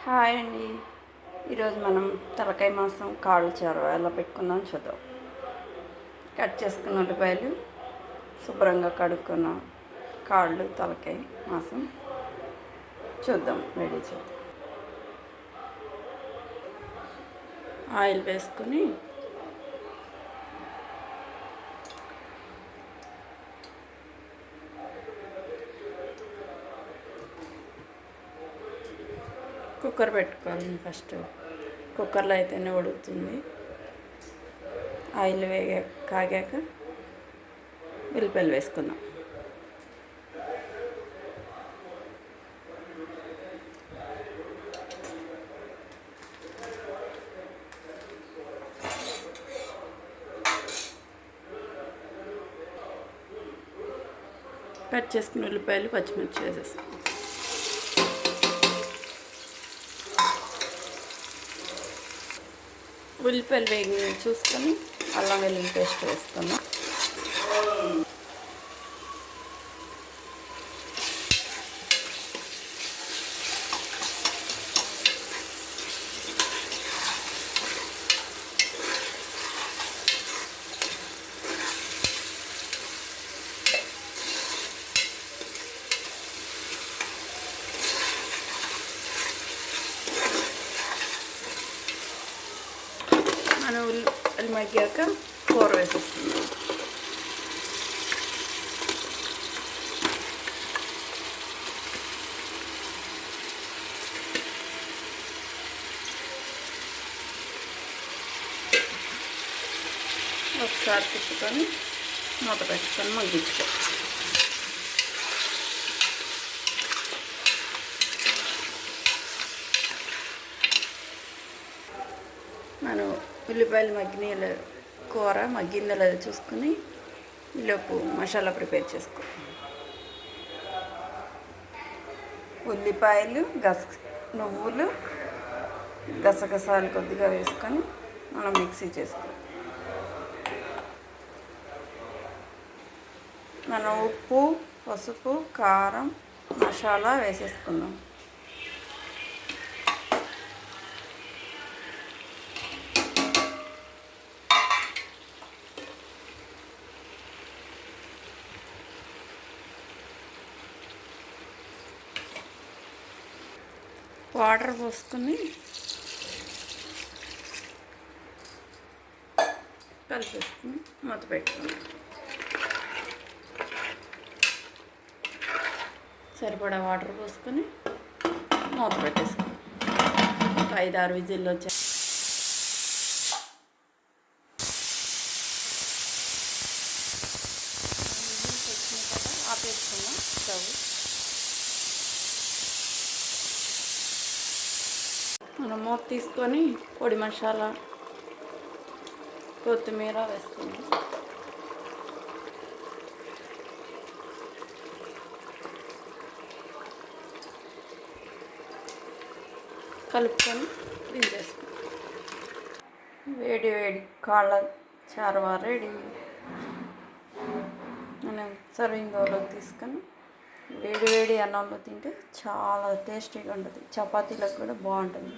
Hi అండి. ఈరోజు మనం తలకాయ మాంసం కాళ్ళు చారు ఎలా పెట్టుకుందాం చూద్దాం. కట్ చేసుకున్న ఉల్లిపాయలు, శుభ్రంగా కడుక్కున్న కాళ్ళు, తలకాయ మాంసం చూద్దాం, రెడీ చేద్దాం. ఆయిల్ వేసుకొని కుక్కర్ పెట్టుకోవాలి. ఫస్ట్ కుక్కర్లో అయితేనే ఉడుకుతుంది. ఆయిల్ కాగాక ఉల్లిపాయలు వేసుకుందాం. కట్ చేసుకున్న ఉల్లిపాయలు, పచ్చిమిర్చి వేసేసుకుందాం. ఉల్లిపాయలు వేగి చూసుకొని అల్లం వెల్లుల్లి పేస్ట్ వేసుకున్నాం. మనం ఉల్లి మగ్గాక కూర వేసేస్తున్నాం. ఒకసారి తిప్పుకొని మూత పెట్టుకొని మగ్గించుకో. మనం ఉల్లిపాయలు మగ్గిన కూర మగ్గిందో లేదో చూసుకుని ఈలోపు మసాలా ప్రిపేర్ చేసుకో. ఉల్లిపాయలు, నువ్వులు, గసగసాలు కొద్దిగా వేసుకొని మనం మిక్సీ చేసుకో. మనం ఉప్పు, పసుపు, కారం, మసాలా వేసేసుకుందాం. వాటర్ పోసుకొని కలిపేసుకుని మూత పెట్టుకుని సరిపడా వాటర్ పోసుకొని మూత పెట్టేసుకుని ఒక 5-6 విజిల్లు వచ్చాయి. ఆపేసుకున్నాం స్టవ్. మనం మూత తీసుకొని పొడి మసాలా, కొత్తిమీర వేసుకుందాం. కలుపుకొని దించేసుకుందాం. వేడి వేడి కాళ్ళ చారువా రెడీ. మనం సర్వింగ్ బౌల్లోకి తీసుకొని వేడి వేడి అన్నంలో తింటే చాలా టేస్టీగా ఉంటుంది. చపాతీలకు కూడా బాగుంటుంది.